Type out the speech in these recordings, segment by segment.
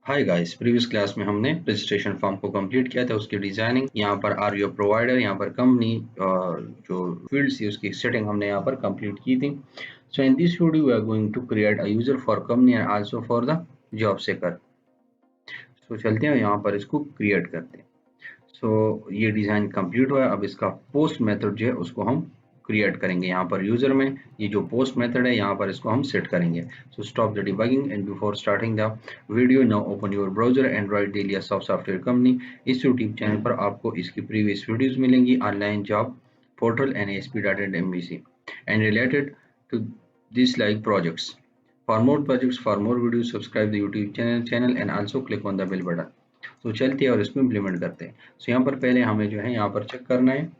Hi guys, previous class में हमने registration form को कंप्लीट किया था, उसकी डिजाइनिंग, यहाँ पर आर यू प्रोवाइडर, यहाँ पर कंपनी, जो फील्ड्स थी उसकी सेटिंग हमने यहाँ पर कंप्लीट की थी। So in this video we are going to create a user for company and also for the job seeker. सो चलते हैं यहाँ पर इसको क्रिएट करते हैं। सो ये डिजाइन कंप्लीट हुआ है। अब इसका पोस्ट मेथड जो है उसको हम क्रिएट करेंगे। यहाँ पर यूजर में ये जो पोस्ट मेथड है यहाँ पर इसको हम सेट करेंगे। So stop the debugging and before starting the video now open your browser Android daily software company. इस यूट्यूब चैनल पर आपको इसकी प्रीवियस वीडियोस मिलेंगी, online job portal and ASP.NET and related to these like projects. For more projects, for more videos, subscribe the YouTube channel and also click on the bell button. तो चलते हैं और इसको implement करते हैं। सो यहाँ पर पहले हमें जो है यहाँ पर चेक करना है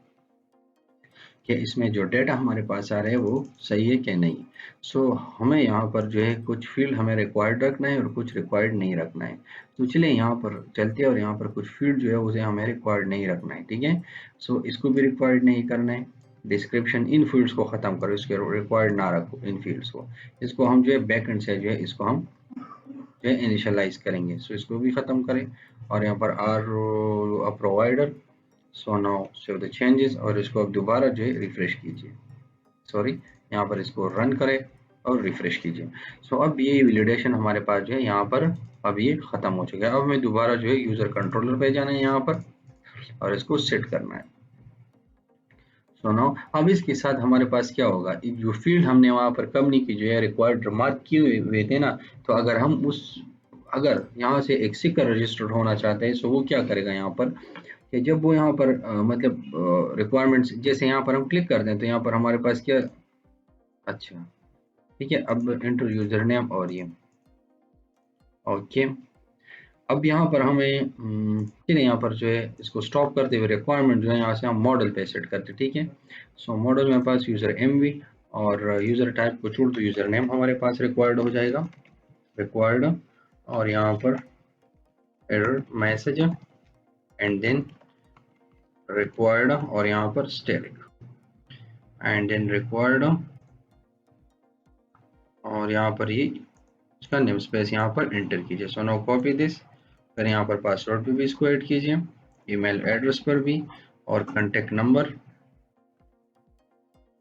कि इसमें जो डेटा हमारे पास आ रहा है वो सही है कि नहीं। सो हमें यहाँ पर जो है कुछ फील्ड हमें रिक्वायर्ड रखना है और कुछ रिक्वायर्ड नहीं रखना है। तो चलिए यहाँ पर चलते हैं और यहाँ पर कुछ फील्ड जो है उसे हमें रिक्वायर्ड नहीं रखना है, ठीक है। सो इसको भी रिक्वायर्ड नहीं करना है। डिस्क्रिप्शन इन फील्ड्स को खत्म करो, इसके रिक्वायर्ड ना रखो इन फील्ड्स को। इसको हम जो है बैकएंड से जो है इसको हम जो है इनिशियलाइज करेंगे। सो इसको भी खत्म करें और यहाँ पर are provider. So now save the changes और इसको अब दोबारा जो है रिफ्रेश कीजिए। सॉरी, यहाँ पर इसको रन करें और रिफ्रेश कीजिए। सो अब ये वैलिडेशन हमारे पास जो है यहाँ पर अब ये खत्म हो चुका है। अब हमें दोबारा जो है यूजर कंट्रोलर पे जाना है यहाँ पर और इसको सेट करना है। सो नाउ अब इसके साथ हमारे पास क्या होगा, जो फील्ड हमने वहाँ पर कंपनी की जो है रिक्वायर्ड मार्क किए हुए थे ना, तो अगर यहाँ से एक सिक्का रजिस्टर्ड होना चाहते हैं, सो वो क्या करेगा यहाँ पर कि जब वो यहाँ पर मतलब रिक्वायरमेंट्स जैसे यहाँ पर हम क्लिक करते हैं तो यहाँ पर हमारे पास क्या, अच्छा ठीक है, अब इंटर यूजर नेम और ये ओके। अब यहाँ पर हमें चलिए यहाँ पर जो है इसको स्टॉप करते हुए रिक्वायरमेंट जो है यहाँ से हम मॉडल पे सेट करते हैं, ठीक है। सो मॉडल में पास यूजर MV और यूजर टाइप को छोड़ दो, यूजर नेम हमारे पास रिक्वायर्ड हो जाएगा, रिक्वायर्ड, और यहाँ पर error message and then required और यहाँ पर स्टेरिक एंड देन रिक्वायर्ड और यहाँ पर ये इसका नेम स्पेस यहाँ पर एंटर कीजिए। सो नाउ कॉपी दिस, फिर यहाँ पर पासवर्ड पे भी इसको ऐड कीजिए, ईमेल एड्रेस पर भी और कांटेक्ट नंबर,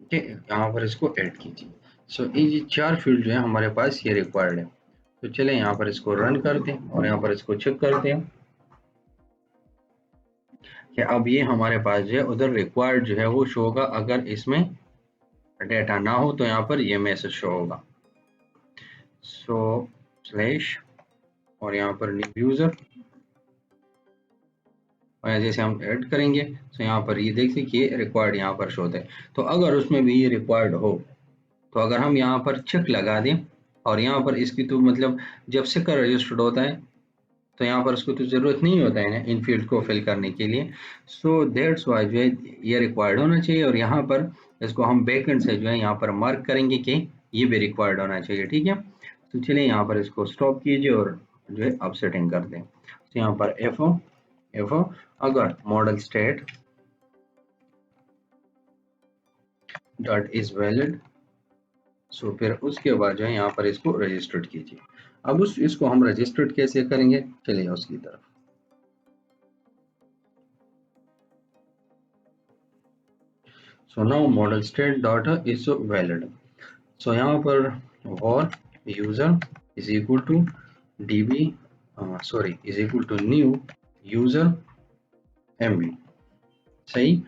ठीक है, यहाँ पर इसको ऐड कीजिए। सो ये 4 फील्ड जो है हमारे पास ये रिक्वायर्ड है। तो चले यहाँ पर इसको रन करते हैं और यहाँ पर इसको चेक करते हैं कि अब ये हमारे पास जो है उधर रिक्वायर्ड जो है वो शो होगा। अगर इसमें डेटा ना हो तो यहाँ पर ये मैसेज शो होगा। सो स्लैश और यहाँ पर न्यू यूजर और जैसे हम ऐड करेंगे तो यहाँ पर ये देखिए कि रिक्वायर्ड यहाँ पर शो होता है। तो अगर उसमें भी ये रिक्वायर्ड हो तो अगर हम यहाँ पर चेक लगा दें और यहाँ पर इसकी तो मतलब जब से का रजिस्टर्ड होता है तो यहाँ पर उसको तो ज़रूरत नहीं होता है ना इन फील्ड को फिल करने के लिए। सो दैट्स वाई जो है ये रिक्वायर्ड होना चाहिए और यहाँ पर इसको हम बैकएंड से जो है यहाँ पर मार्क करेंगे कि ये भी रिक्वायर्ड होना चाहिए, ठीक है। तो चलिए यहाँ पर इसको स्टॉप कीजिए और जो है अब सेटिंग कर दें। तो यहाँ पर एफओ अगर model state dot is valid, so फिर उसके बाद जो है यहाँ पर इसको रजिस्टर्ड कीजिए। अब इसको हम रजिस्टर्ड कैसे करेंगे, चलिए उसकी तरफ। So now model state dot is valid. So यहाँ पर और user is equal to db sorry is equal to new user MV, सही।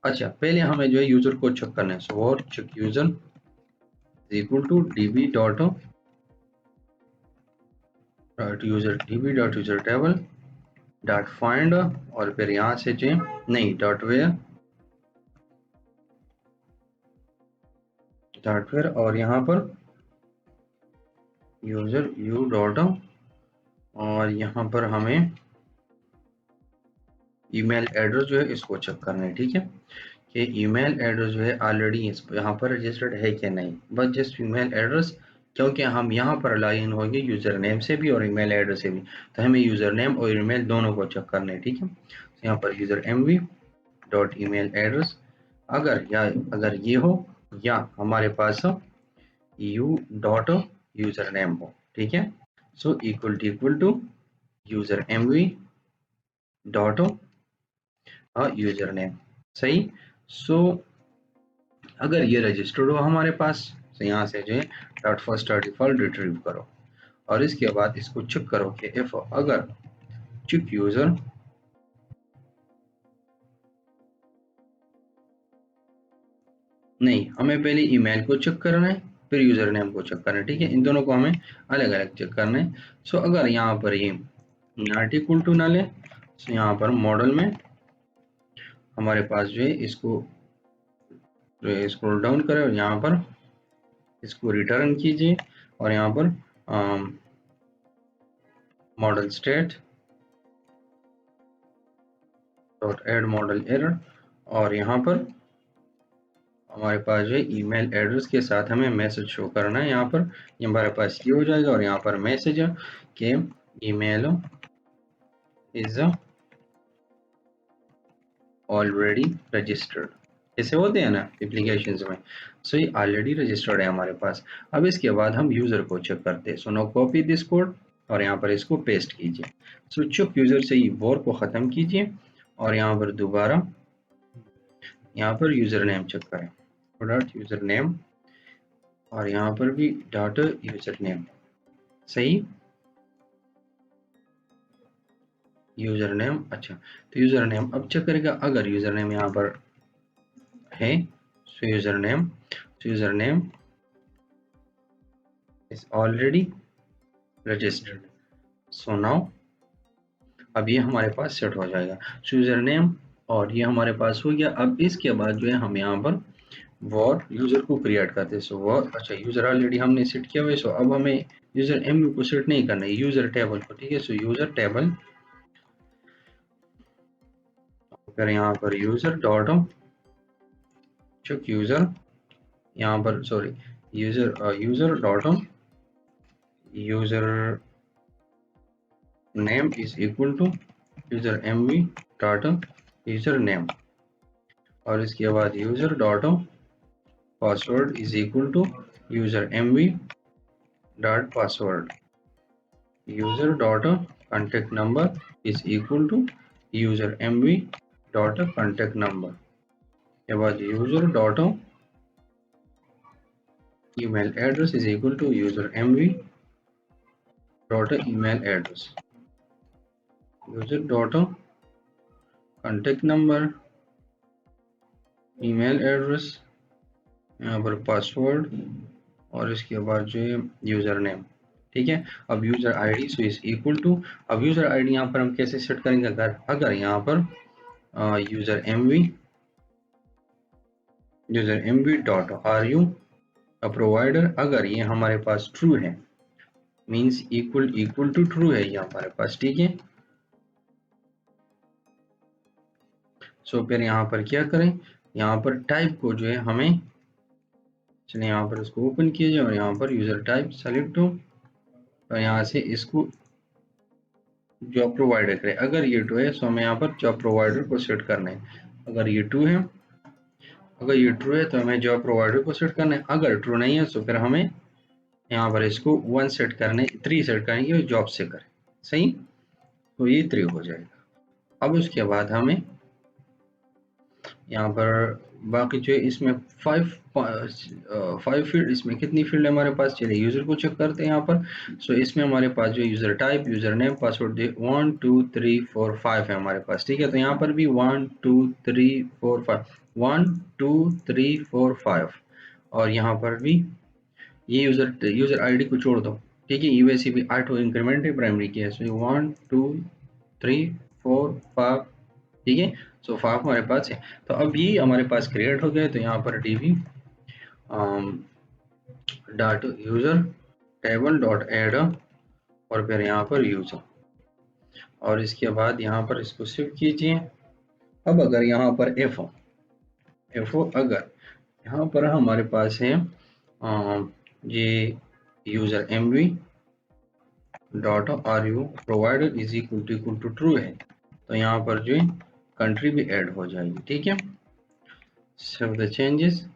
अच्छा पहले हमें जो है यूजर को चेक करना है। सो और check user is equal to db dot user table dot find और फिर यहाँ से जो नहीं डॉट वेयर और यहाँ पर यूजर यू डॉट और यहाँ पर हमें ईमेल एड्रेस जो है इसको चेक करना है, ठीक है, कि ईमेल एड्रेस जो है ऑलरेडी यहाँ पर रजिस्टर्ड है कि नहीं। बस जस्ट ईमेल एड्रेस, क्योंकि हम यहाँ पर लॉगिन होंगे यूजर नेम से भी और ईमेल एड्रेस से भी, तो हमें यूजर नेम और ईमेल दोनों को चेक करना है, ठीक है। तो यहाँ पर user MV dot email address अगर ये हो या हमारे पास यू डॉट यूजर नेम हो, ठीक है। So equal to user MV dot user name. सही। सो अगर ये रजिस्टर्ड हो हमारे पास, तो यहाँ से जो है dot first dot default retrieve करो और इसके बाद इसको चेक करो कि इफ अगर चेक यूजर नहीं, हमें पहले ईमेल को चेक करना है फिर यूजर नेम को चेक करना है। ठीक है, इन दोनों को हमें अलग अलग चेक करना है। सो अगर यहाँ पर ये नॉट इक्वल टू नल है, तो यहाँ पर मॉडल में हमारे पास जो है इसको स्क्रॉल डाउन करें और यहाँ पर इसको रिटर्न कीजिए और यहाँ पर model state dot add model error, और यहाँ पर हमारे पास जो है ईमेल एड्रेस के साथ हमें मैसेज शो करना है। यहाँ पर ये हमारे पास ये हो जाएगा और यहाँ पर मैसेज है कि ईमेल इज ऑलरेडी रजिस्टर्ड। ऐसे होते हैं ना एप्लीकेशंस में। सो ये ऑलरेडी रजिस्टर्ड है हमारे पास। अब इसके बाद हम यूजर को चेक करते हैं। So now copy this code और यहाँ पर इसको पेस्ट कीजिए। सो चुप यूजर से ही वॉर को ख़त्म कीजिए और यहाँ पर दोबारा यहाँ पर यूजर नेम चेक करें, डॉट यूजर नेम, और यहाँ पर भी डॉट यूजर नेम। सही, यूजर नेम। अच्छा, तो यूजर नेम अब चेक करेगा। अगर यूजर नेम यहाँ पर है, सो user name is already registered. So now अब ये हमारे पास सेट हो जाएगा। सो यूजर नेम और ये हमारे पास हो गया। अब इसके बाद जो है हम यहाँ पर वॉर यूजर को क्रिएट करते हैं। सो वॉर, अच्छा यूजर ऑलरेडी हमने सेट किया हुआ है। सो अब हमें यूजर एमयू को सेट नहीं करना है, यूजर टेबल को। ठीक है, सो यूजर टेबल, फिर यहाँ पर यूजर डॉट चेक यूजर, यहाँ पर sorry user dot user name is equal to user MV dot user name, और इसके बाद user dot password is equal to user MV dot password, user dot contact number is equal to user MV dot contact number, के बाद user dot email address is equal to user mv dot email address, user dot contact number, email address, यहाँ पर password, और इसके बाद जो है user name. ठीक है, अब user ID so is equal to, अब यूजर आईडी यहाँ पर हम कैसे सेट करेंगे, अगर यहाँ पर user MV dot are you provider, अगर ये हमारे पास ट्रू है, मीन्स इक्वल टू ट्रू है ये हमारे पास। ठीक है, सो फिर यहाँ पर क्या करें, यहाँ पर टाइप को जो है हमें, चलिए यहाँ पर इसको ओपन कीजिए और यहाँ पर यूजर टाइप सेलेक्ट हो और यहाँ से इसको जॉब प्रोवाइडर करें। अगर ये ट्रू है तो हमें यहाँ पर जॉब प्रोवाइडर को सेट करना है। अगर ये ट्रू है, तो हमें जॉब प्रोवाइडर को सेट करना है। अगर ट्रू नहीं है तो फिर हमें यहाँ पर इसको 1 सेट करने, 3 सेट करेंगे जॉब से करें। सही, तो ये 3 हो जाएगा। अब उसके बाद हमें यहाँ पर बाकी जो है इसमें 5 फील्ड, इसमें कितनी फील्ड है हमारे पास, चलिए यूजर को चेक करते हैं यहाँ पर। सो इसमें हमारे पास जो user type, user name, password 1 2 3 4 5 है हमारे पास। ठीक है, तो यहाँ पर भी 1 2 3 4 5, 1 2 3 4 5, और यहाँ पर भी ये यूजर आईडी को छोड़ दो। ठीक है, ये वैसे भी ऑटो इंक्रीमेंट है प्राइमरी की है। सो 1 2 3 4 5, ठीक है, सो 5 हमारे पास है। तो अब ये हमारे पास क्रिएट हो गए। तो यहाँ पर db dot user table dot add, और फिर यहाँ पर यूजर, और इसके बाद यहाँ पर इसको सेव कीजिए। अब अगर यहाँ पर एफ हो, अगर यहाँ पर हमारे पास है ये user mv dot are you provider is equal to true है, तो यहाँ पर जो है कंट्री भी ऐड हो जाएगी। ठीक है, सेव द चेंजेस,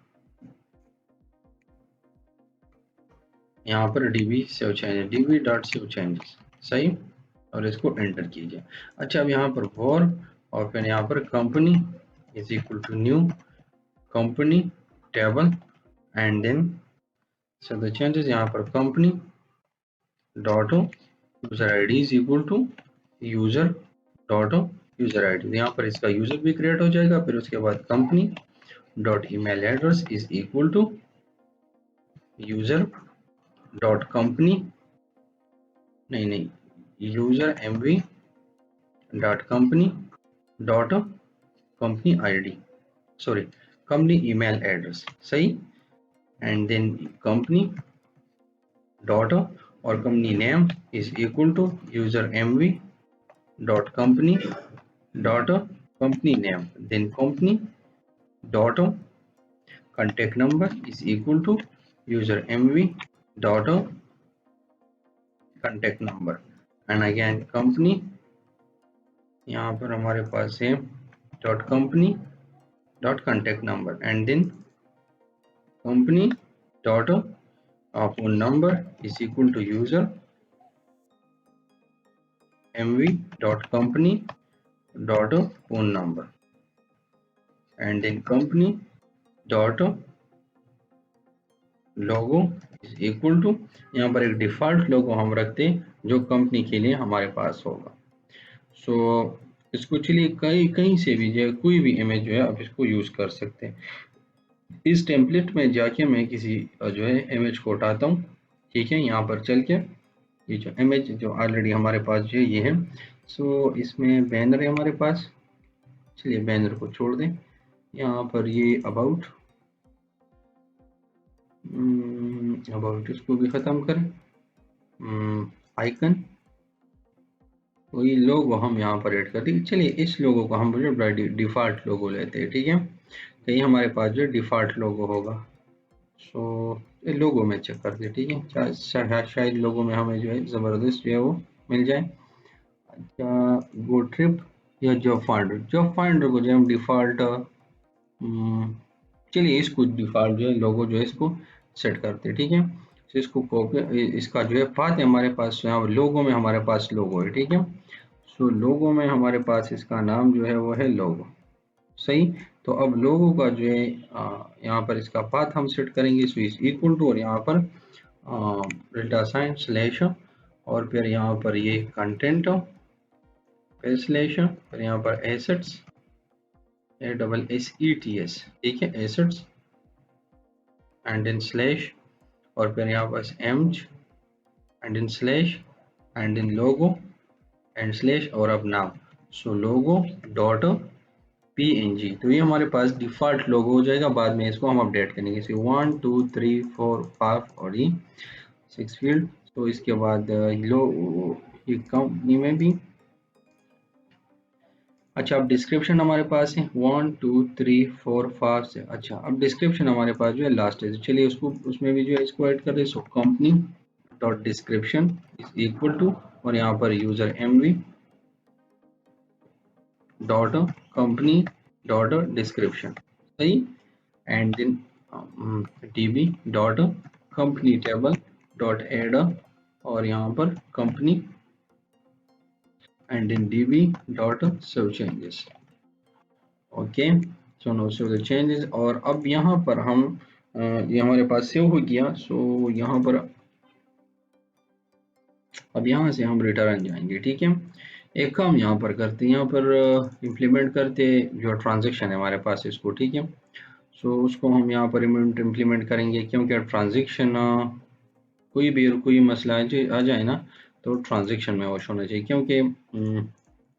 यहाँ पर db save changes, db dot save changes. सही, और इसको एंटर कीजिए। अच्छा, अब यहाँ पर वॉर और फिर यहाँ पर company is equal to new company table and then so the changes यहाँ पर company dot user ID is equal to user dot user ID. यहाँ पर इसका यूजर भी क्रिएट हो जाएगा। फिर उसके बाद company dot email address is equal to user dot company नहीं user MV dot company dot company ID sorry company email address सही एंड देन कंपनी डॉट और company name is equal to user MV dot company dot company name then company dot contact number is equal to user mv dot contact number and again company यहाँ पर हमारे पास है dot company dot contact number and then company dot phone number is equal to user mv dot company dot phone number and then company dot logo is equal to यहाँ पर एक default लोगो हम रखते हैं जो कंपनी के लिए हमारे पास होगा। सो इसको चलिए कहीं से भी जो कोई भी इमेज जो है आप इसको यूज कर सकते हैं। इस टेम्पलेट में जाके मैं किसी जो है इमेज को उठाता हूँ, ठीक है। यहाँ पर चल के ये जो इमेज जो ऑलरेडी हमारे पास जो है ये है। सो इसमें बैनर है हमारे पास, चलिए बैनर को छोड़ दें। यहाँ पर ये अबाउट इसको भी ख़त्म करें। आइकन वही लोगो हम यहाँ पर ऐड कर देंगे। चलिए इस लोगो को हम डिफ़ॉल्ट लोगो लेते हैं, ठीक है। कहीं हमारे पास जो डिफ़ॉल्ट लोगो होगा। सो ये लोगो में चेक करते हैं, ठीक है। शायद लोगो में हमें जो है ज़बरदस्त जो है वो मिल जाए। अच्छा, गो ट्रिप या जॉब फाइंडर को जो हम डिफ़ॉल्ट चलिए इसको डिफ़ॉल्ट जो है लोगो जो है इसको सेट करते हैं, ठीक है। तो इसको कॉपी, इसका जो है पाथ है हमारे पास, यहाँ लोगो में हमारे पास लोगो है, ठीक है। सो लोगो में हमारे पास इसका नाम जो है वो है लोगो, सही। तो अब लोगो का जो है यहाँ पर इसका पाथ हम सेट करेंगे। सो इज इक्वल टू और यहाँ पर डेल्टा साइन स्लैश और फिर यहाँ पर ये कंटेंट फिर स्लैश फिर यहाँ पर एसेट्स ASSETS, ठीक है, एसेट्स एंड देन स्लैश और फिर यहाँ पर एम्ज and then slash and then logo and slash और अब नाम। So logo dot PNG। तो ये हमारे पास डिफ़ॉल्ट लोगो हो जाएगा। बाद में इसको हम अपडेट करेंगे। सो 1 2 3 4 5 और ये 6 फील्ड। तो इसके बाद ये कंपनी में भी अच्छा, अब डिस्क्रिप्शन हमारे पास है 1 2 3 4 5 से। अच्छा, अब डिस्क्रिप्शन हमारे पास जो है लास्ट है। चलिए उसको उसमें भी जो है इसको ऐड कर दे। So company dot description is equal to और यहाँ पर user MV dot company dot description, सही and then DB dot company table dot add और यहाँ पर company and then DB dot save changes। Okay, so no save the changes. और अब यहाँ पर हम ये हमारे पास सेव हो गया। सो यहाँ पर अब यहाँ से हम रिटर्न जाएंगे, ठीक है। एक काम यहाँ पर करते हैं, यहाँ पर इम्प्लीमेंट करते जो ट्रांजेक्शन है हमारे पास इसको, ठीक है। सो उसको हम यहाँ पर इम्प्लीमेंट करेंगे क्योंकि ट्रांजेक्शन कोई मसला आ जाए ना तो ट्रांजेक्शन में वॉश होना चाहिए। क्योंकि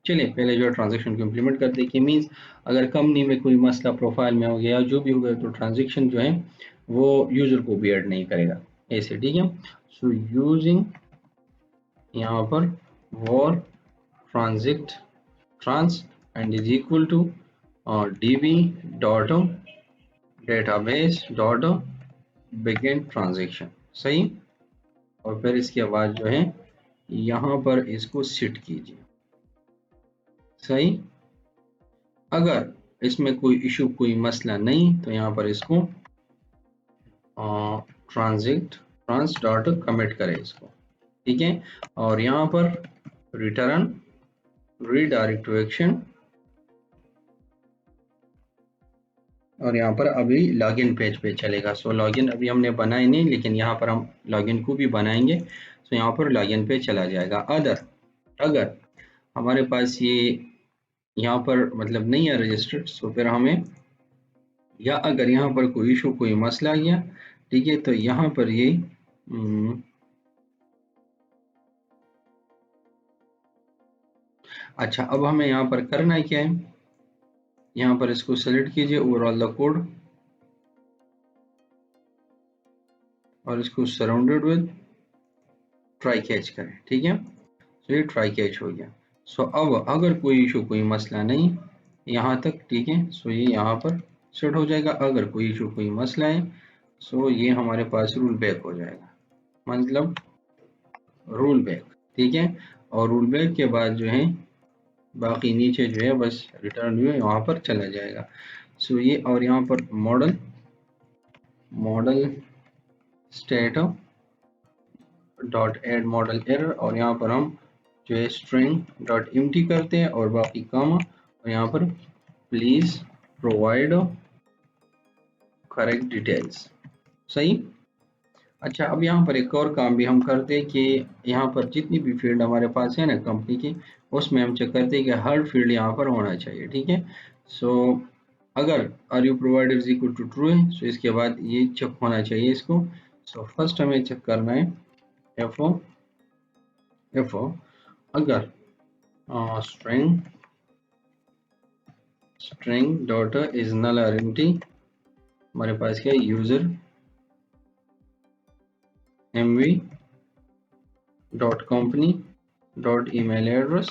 चलिए पहले जो ट्रांजेक्शन को इम्प्लीमेंट कर देखिए। मीन्स अगर कंपनी में कोई मसला प्रोफाइल में हो गया जो भी हो गया तो ट्रांजेक्शन जो है वो यूजर को भी ऐड नहीं करेगा ऐसे, ठीक है। सो यूजिंग यहाँ पर var transact trans and is equal to DB dot database dot begin transaction, सही। और फिर इसके बाद जो है यहाँ पर इसको सेट कीजिए, सही। अगर इसमें कोई इशू कोई मसला नहीं तो यहाँ पर इसको ट्रांस डॉट कमिट करें इसको, ठीक है। और यहाँ पर रिटर्न रीडायरेक्ट टू एक्शन, और यहाँ पर अभी लॉगिन पेज पे चलेगा। सो लॉगिन अभी हमने बनाया नहीं, लेकिन यहाँ पर हम लॉगिन को भी बनाएंगे। सो यहाँ पर लॉगिन पे चला जाएगा। अगर हमारे पास ये यहाँ पर मतलब नहीं है रजिस्टर्ड, सो फिर हमें, या अगर यहाँ पर कोई इशू कोई मसला आ गया, ठीक है, तो यहाँ पर ये अच्छा, अब हमें यहाँ पर करना क्या है, यहाँ पर इसको सेलेक्ट कीजिए ओवरऑल द कोड और इसको सराउंडेड विद ट्राई कैच करें, ठीक है। तो ये ट्राई कैच हो गया। सो अब अगर कोई इशू कोई मसला नहीं यहाँ तक, ठीक है, सो ये यहाँ पर सेट हो जाएगा। अगर कोई इशू कोई मसला है, सो ये हमारे पास रूल बैक हो जाएगा, मतलब रूल बैक, ठीक है। और रूल बैक के बाद जो है बाकी नीचे जो है बस रिटर्न व्यू यहाँ पर चला जाएगा। सो ये, और यहाँ पर model state dot add model error, और यहाँ पर हम जो है स्ट्रिंग डॉट एम्प्टी करते हैं और बाकी कॉमा, और यहाँ पर प्लीज प्रोवाइड करेक्ट डिटेल्स, सही। अच्छा, अब यहाँ पर एक और काम भी हम करते हैं कि यहाँ पर जितनी भी फील्ड हमारे पास है ना कंपनी की, उसमें हम चेक करते हैं कि हर फील्ड यहाँ पर होना चाहिए, ठीक है। सो अगर are you provider is equal to true है, सो इसके बाद ये चेक होना चाहिए इसको। सो फर्स्ट हमें चेक करना है एफ ओ अगर स्ट्रिंग डॉट इज नल और एम्प्टी, हमारे पास क्या है, user mv dot company dot email address,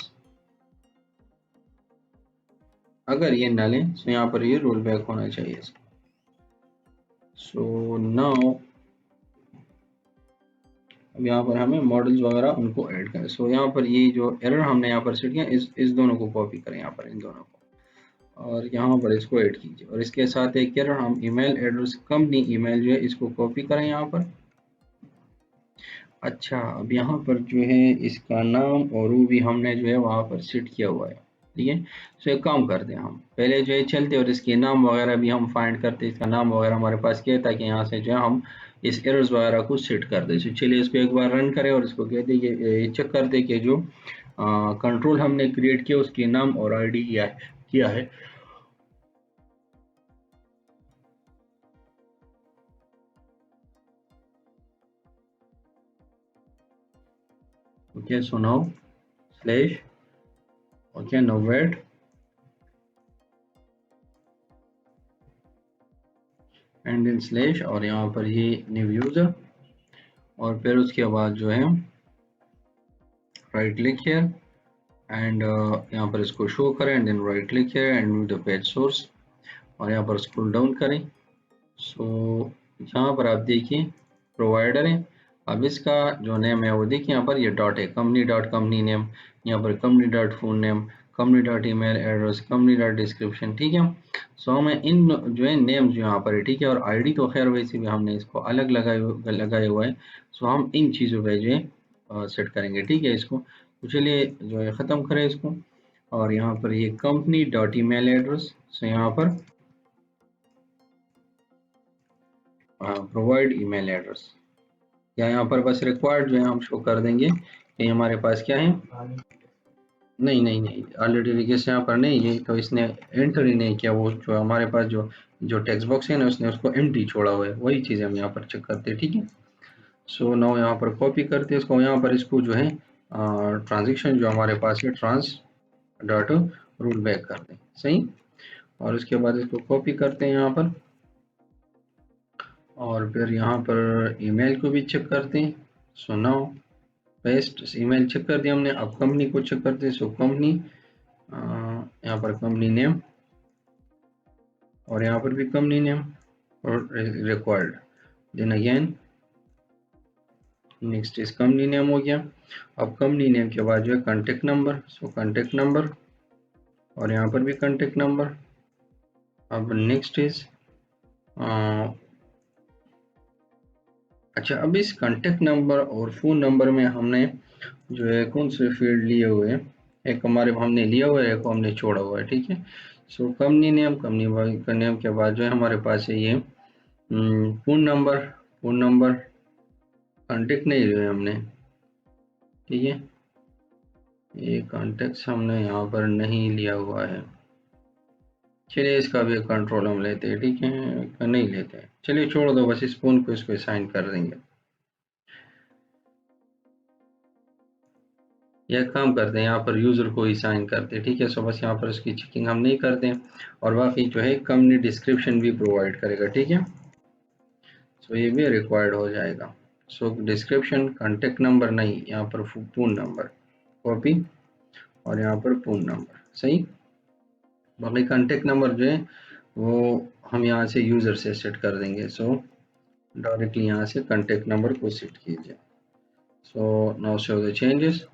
अगर ये नल है तो यहाँ पर ये रोल बैक होना चाहिए। सो नाउ अब यहाँ पर हमें मॉडल्स वगैरह उनको ऐड करें। सो यहाँ पर ये जो एरर हमने यहाँ पर सेट किया, इस दोनों को कॉपी करें यहाँ पर, इन दोनों को, और यहाँ पर इसको ऐड कीजिए। और इसके साथ एक एरर हम ईमेल एड्रेस कंपनी ईमेल जो है इसको कॉपी करें यहाँ पर। अच्छा, अब यहाँ पर जो है इसका नाम और वो भी हमने जो है वहाँ पर सेट किया हुआ है, ठीक है। सो एक काम करते हैं, हम पहले जो है चलते और इसके नाम वगैरह भी हम फाइंड करते, इसका नाम वगैरह हमारे पास क्या है, ताकि यहाँ से जो है हम इस एरर्स वगैरह को सेट कर दें। चलिए इसको एक बार रन करें और इसको कहते हैं कि चेक करते कि जो कंट्रोल हमने क्रिएट किया उसके नाम और आईडी किया है। Okay, so now slash, okay, no wait, and in slash, और यहाँ पर ये न्यू यूजर, और फिर उसके बाद जो है राइट क्लिक हियर एंड यहाँ पर इसको शो करें, and then right click here and view the page source, और यहाँ पर स्क्रॉल डाउन करें। सो यहाँ पर आप देखिए प्रोवाइडर है, अब इसका जो नेम है वो देखिए यहाँ पर ये डॉट है, कंपनी डॉट कंपनी नेम, यहाँ पर company dot phone name, company dot email address, company dot description, ठीक है। सो हमें इन जो है नेम जो यहाँ पर है, ठीक है, और आईडी तो खैर वैसे भी हमने इसको अलग लगाया हुआ है। सो हम इन चीज़ों पे जो है सेट करेंगे, ठीक है इसको। तो चलिए जो है ख़त्म करें इसको, और यहाँ पर ये कंपनी डॉट ईमेल एड्रेस, सो यहाँ पर प्रोवाइड ईमेल एड्रेस, या यहाँ पर बस रिक्वायर्ड जो है हम शो कर देंगे कि हमारे पास क्या है। नहीं नहीं नहीं, ऑलरेडी रजिस्टर यहाँ पर नहीं, ये तो इसने एंटर ही नहीं किया, वो जो हमारे पास जो टेक्स्ट बॉक्स है ना उसने उसको एम्प्टी छोड़ा हुआ है, वही चीज़ हम यहाँ पर चेक करते हैं, ठीक है। सो नाउ यहाँ पर कॉपी करते हैं इसको, यहाँ पर इसको जो है ट्रांजेक्शन जो हमारे पास है ट्रांस डॉट रूल बैक कर दें, सही। और उसके बाद इसको कॉपी करते हैं यहाँ पर, और फिर यहाँ पर ईमेल को भी चेक करते हैं। So now paste, email check कर दिया हमने, अब कंपनी को चेक करते हैं। सो कंपनी, यहाँ पर कंपनी नेम, और यहाँ पर भी कंपनी नेम और required, then again next is company name हो गया। अब कंपनी नेम के बाद जो है contact number, so contact number, और यहाँ पर भी कॉन्टेक्ट नंबर। अब नेक्स्ट इज अच्छा, अब इस कॉन्टेक्ट नंबर और फ़ोन नंबर में हमने जो है कौन से फील्ड लिए हुए हैं, एक हमारे हमने लिया हुआ है, एक को हमने छोड़ा हुआ है, ठीक है। सो कंपनी का नेम के बाद जो है हमारे पास है ये फोन नंबर कॉन्टेक्ट नहीं लिए हमने, ठीक है। ये कॉन्टेक्ट हमने यहाँ पर नहीं लिया हुआ है। चलिए इसका भी कंट्रोल हम लेते हैं, ठीक है, नहीं लेते हैं, चलिए छोड़ दो, बस इस फोन को इसको साइन कर देंगे। यह काम करते हैं, यहाँ पर यूज़र को ही साइन करते हैं, ठीक है। सो बस यहाँ पर उसकी चेकिंग हम नहीं करते हैं, और बाकी जो है कंपनी डिस्क्रिप्शन भी प्रोवाइड करेगा, ठीक है। सो ये भी रिक्वायर्ड हो जाएगा। सो डिस्क्रिप्शन, कॉन्टेक्ट नंबर नहीं, यहाँ पर फोन नंबर कॉपी, और यहाँ पर फोन नंबर सही। बाकी कॉन्टेक्ट नंबर जो है वो हम यहाँ से यूज़र से सेट कर देंगे। सो डायरेक्टली यहाँ से कॉन्टेक्ट नंबर को सेट कीजिए। So now show the changes,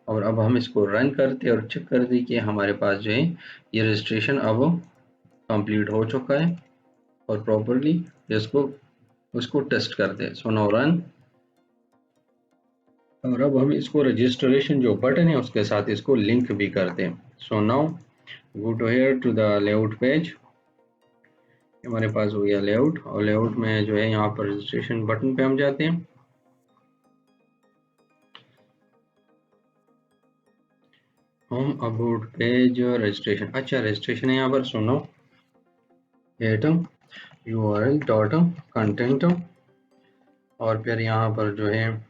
और अब हम इसको रन करते और चेक करते कि हमारे पास जो है ये रजिस्ट्रेशन अब कंप्लीट हो चुका है और प्रॉपरली इसको उसको टेस्ट करते हैं। सो नाउ रन, और अब हम इसको रजिस्ट्रेशन जो बटन है उसके साथ इसको लिंक भी करते हैं। So now go to here to the layout page, हमारे पास हो गया लेआउट, और लेआउट में जो है यहाँ पर रजिस्ट्रेशन बटन पे हम जाते हैं। होम अबाउट पेज रजिस्ट्रेशन, अच्छा रजिस्ट्रेशन है यहाँ पर, सुनो एटम यूआरएल डॉट कंटेंट, और फिर यहाँ पर जो है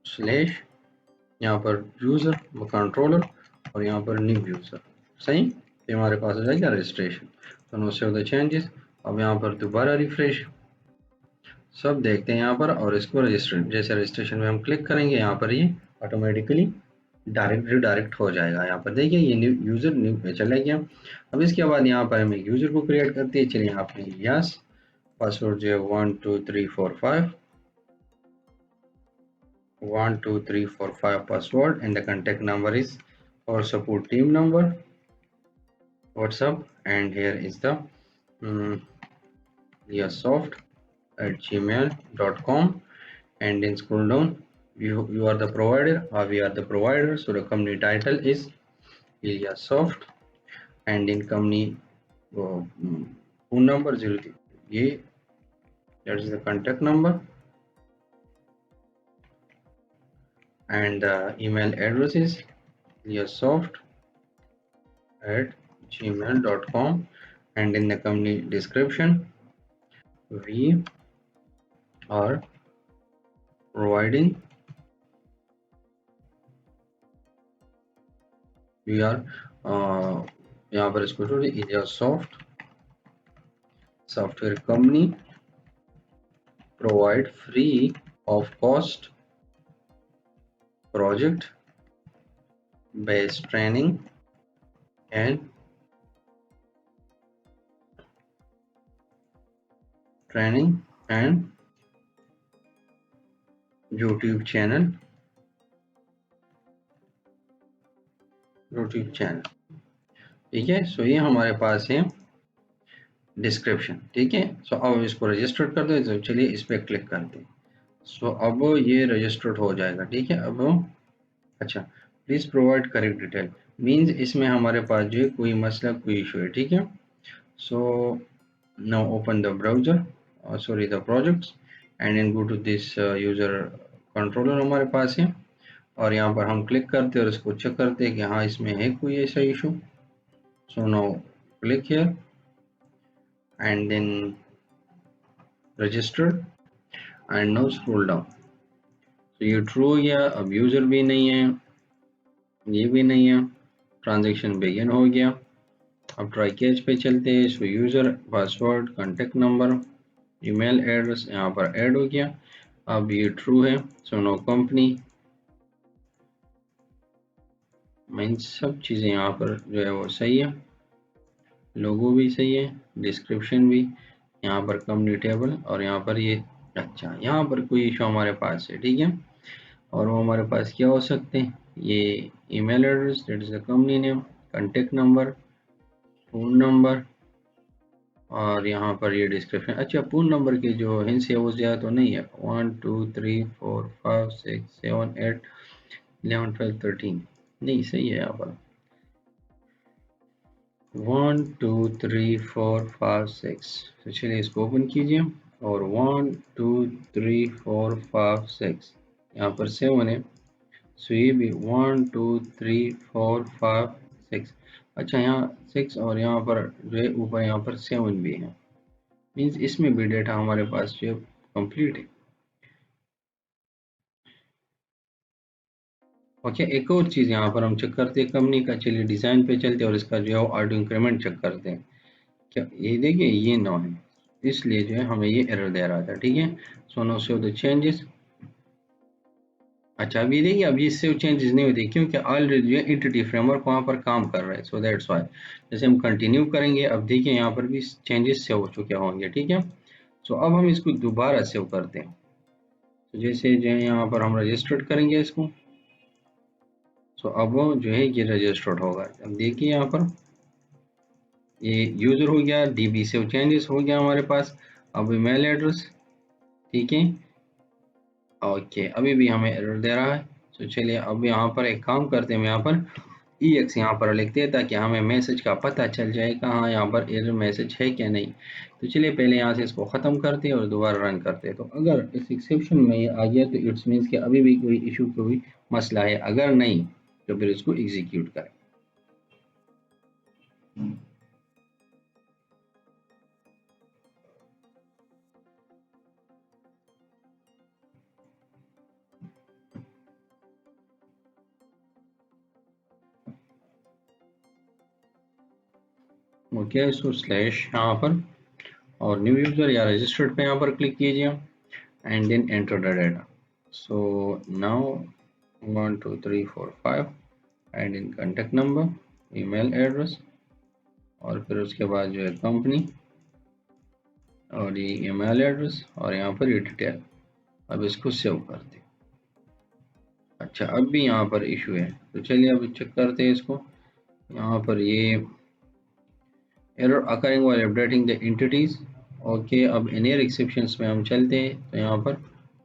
स्लैश, यहाँ पर यूजर कंट्रोलर, और यहाँ पर न्यू यूजर, सही। तो हमारे पास हो जाएगा रजिस्ट्रेशन। तो नो सेव द चेंजेस, अब यहाँ पर दोबारा रिफ्रेश, सब देखते हैं यहाँ पर, और इसको रजिस्टर, जैसे रजिस्ट्रेशन में हम क्लिक करेंगे यहाँ पर ये ऑटोमेटिकली डायरेक्ट हो जाएगा। यहाँ पर देखिए ये न्यू यूजर न्यू पे चला गया। अब इसके बाद यहाँ पर हम एक यूजर को क्रिएट करते हैं। चलिए यहाँ पे यस, पासवर्ड जो है 12345 password, and the contact number is our support team number WhatsApp, and here is the liasoft@gmail.com, and then scroll down, you are the provider, or we are the provider, so the company title is Liasoft, and in company phone number 0, that is the contact number, and the email address is liasoft@gmail.com, and in the company description we are providing, we are यहाँ पर इसको छोड़िए, Liasoft software company provide free of cost project based training and YouTube channel, ठीक है। सो ये हमारे पास है डिस्क्रिप्शन, ठीक है। सो अब इसको रजिस्टर कर दो, तो चलिए इस पर क्लिक करते हैं। सो अब ये रजिस्टर्ड हो जाएगा, ठीक है। अब अच्छा, please provide correct detail, means इसमें हमारे पास जो है कोई मसला, कोई इशू है, ठीक है। So now open the browser, sorry the projects, and then go to this user controller हमारे पास है, और यहाँ पर हम क्लिक करते हैं और इसको चेक करते हैं कि हाँ इसमें है कोई ऐसा issue. So now click here and then registered, and now scroll down. तो ये ट्रू हो गया, अब यूजर भी नहीं है, ये भी नहीं है, ट्रांजैक्शन बिगिन हो गया। अब ट्राई कैच पे चलते हैं। सो user, password, contact number, email address यहाँ पर ऐड हो गया, अब ये ट्रू है। सो नो कंपनी, मीन सब चीज़ें यहाँ पर जो है वो सही है, लोगो भी सही है, डिस्क्रिप्शन भी, यहाँ पर कंपनी टेबल, और यहाँ पर ये, अच्छा यहाँ पर कोई इशू हमारे पास है, ठीक है। और वो हमारे पास क्या हो सकते हैं, ये email address, that is the company name, contact number, phone number, और यहाँ पर ये डिस्क्रिप्शन। अच्छा, पूर्ण नंबर के जो हिंस है वो ज़्यादा तो नहीं है। 1 2 3 4 5 6 7 8 11 12 13 नहीं, सही है यहाँ पर 1 2 3 4 5 6। तो चलिए इसको ओपन कीजिए और 1 2 3 4 5 6 यहाँ पर 7 है। सो ये भी 1 2 3 4 5 6। अच्छा, यहाँ 6 और यहाँ पर जो है ऊपर यहाँ पर 7 भी है, मीन्स इसमें भी डेटा हमारे पास जो है कंप्लीट है। ओके, एक और चीज़ यहाँ पर हम चेक करते हैं कंपनी का। चलिए डिज़ाइन पे चलते हैं और इसका जो है ऑडियो इंक्रीमेंट चेक करते हैं। क्या ये देखिए, ये 9 है, इसलिए जो है हमें ये एरर दे रहा था। ठीक है, so now show the changes. अच्छा, अभी देखिए, अभी इससे चेंजेस नहीं होते क्योंकि ऑलरेडी जो है एंटिटी फ्रेमवर्क वहाँ पर काम कर रहा है, सो दैट्स वाई। जैसे हम कंटिन्यू करेंगे, अब देखिए यहाँ पर भी चेंजेस से हो चुके होंगे। ठीक है, सो अब हम इसको दोबारा सेव करते हैं। तो जैसे जो है यहाँ पर हम रजिस्टर्ड करेंगे इसको, सो अब वो जो है ये रजिस्टर्ड होगा। अब देखिए यहाँ पर ये यूजर हो गया, डीबी सेव चेंजेस हो गया हमारे पास। अब ईमेल एड्रेस, ठीक है, ओके, अभी भी हमें एरर दे रहा है। तो चलिए अब यहाँ पर एक काम करते हैं, हम यहाँ पर EX यहाँ पर लिखते हैं ताकि हमें मैसेज का पता चल जाए कहाँ यहाँ पर एरर मैसेज है क्या नहीं। तो चलिए पहले यहाँ से इसको ख़त्म करते हैं और दोबारा रन करते हैं। तो अगर इस एक्सेप्शन में ये आ गया तो इट्स मीन्स कि अभी भी कोई इशू, कोई मसला है। अगर नहीं तो फिर इसको एग्जीक्यूट करें। ओके, सो स्लैश यहाँ पर और न्यू यूज़र या रजिस्टर्ड पे यहाँ पर क्लिक कीजिए and then enter the data. So now 1 2 3 4 5 and in contact number, email address और फिर उसके बाद जो है कंपनी और ये ईमेल एड्रेस और यहाँ पर ये डिटेल। अब इसको सेव करते हैं। अच्छा, अब भी यहाँ पर इशू है, तो चलिए अब चेक करते हैं इसको। यहाँ पर ये error occurring while updating the entities. Okay, अब इनर एक्सेप्शंस में हम चलते हैं। तो यहाँ पर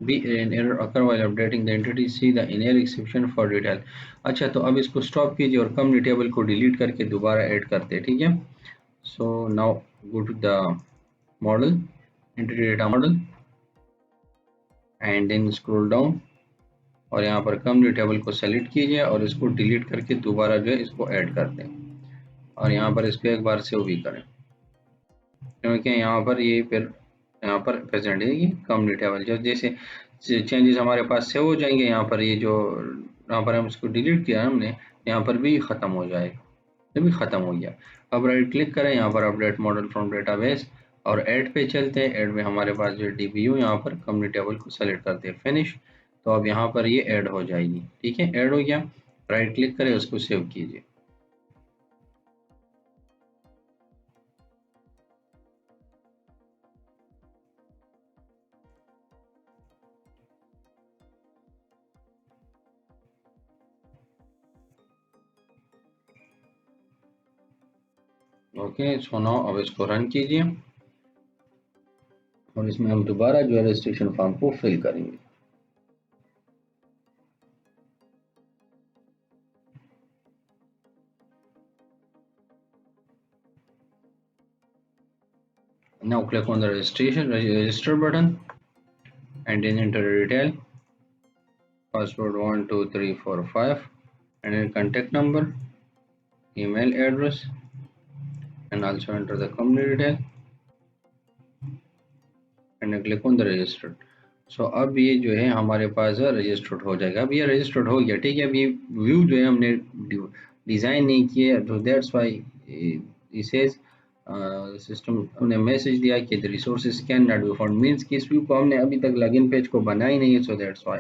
be an error occur while updating the entities, see the inner exception for detail. अच्छा, तो अब इसको स्टॉप कीजिए और कंपनी टेबल को डिलीट करके दोबारा ऐड करते हैं। ठीक है, so now go to the model, entity data model and then scroll down और यहाँ पर कंपनी टेबल को सेलेक्ट कीजिए और इसको डिलीट करके दोबारा जो है इसको ऐड कर दें और यहाँ पर इसको एक बार सेव भी करें क्योंकि यहाँ पर ये फिर यहाँ पर प्रेजेंट है ये कंपनी टेबल। जो जैसे चेंजेस हमारे पास सेव हो जाएंगे, यहाँ पर ये जो यहाँ पर हम इसको डिलीट किया हमने, यहाँ पर भी ख़त्म हो जाएगा। ये भी ख़त्म हो गया। अब राइट क्लिक करें यहाँ पर अपडेट मॉडल फ्रॉम डेटाबेस और ऐड पे चलते हैं। ऐड में हमारे पास जो DBU यहाँ पर कंपनी टेबल को सेलेक्ट करते हैं, फिनिश। तो अब यहाँ पर ये ऐड हो जाएगी। ठीक है, ऐड हो गया। राइट क्लिक करें, उसको सेव कीजिए। ओके, सो नाउ अब इसको रन कीजिए और इसमें हम दोबारा जो है रजिस्ट्रेशन फॉर्म को फिल करेंगे। Now click on the register button and then enter the detail, password 1 2 3 4 5 and then contact number, email address and also enter the company detail and then click on the register. सो अब ये जो है हमारे पास registered हो जाएगा। अब ये registered हो गया। ठीक है, अब ये व्यू जो है हमने डिज़ाइन नहीं किया, तो that's why it says system हमने मैसेज दिया कि the resources can not be found, means कि इस व्यू को हमने अभी तक लॉगिन पेज को बनाया ही नहीं है, सो दैट्स वाई।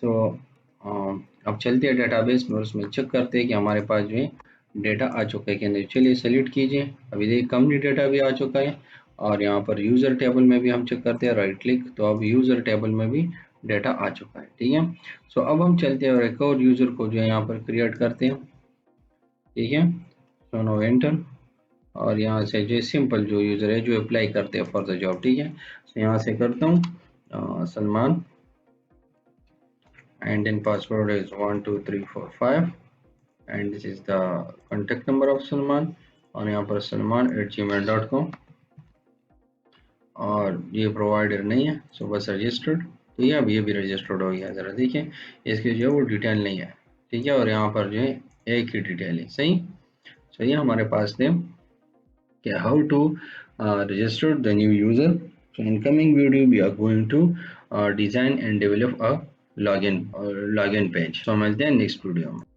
सो अब चलते हैं डेटाबेस में और उसमें चेक करते हैं कि हमारे पास जो है डेटा आ चुका है कि नहीं। चलिए सेलेक्ट कीजिए, अभी देखिए कंपनी डेटा भी आ चुका है और यहाँ पर यूज़र टेबल में भी हम चेक करते हैं, राइट क्लिक, तो अब यूज़र टेबल में भी डेटा आ चुका है। ठीक है, सो अब हम चलते हैं और एक और यूज़र को जो है यहाँ पर क्रिएट करते हैं। ठीक है, सो नो एंटर और यहाँ से जो सिंपल जो यूजर है जो अप्लाई करते हैं फॉर द जॉब, ठीक है। तो यहाँ से करता हूँ Salman, and then password is 12345 and this is the contact number of Salman और यहाँ पर salman@gmail.com और ये प्रोवाइडर नहीं है, सो बस रजिस्टर्ड। तो ये अब ये भी रजिस्टर्ड हो गया। ज़रा देखिए इसकी जो है वो डिटेल नहीं है, ठीक है, और यहाँ पर जो है एक ही डिटेल है, सही। सो ये हमारे पास थे कि how to register the new user. So in coming video we are going to design and develop a login page. So मिलते हैं नेक्स्ट वीडियो में।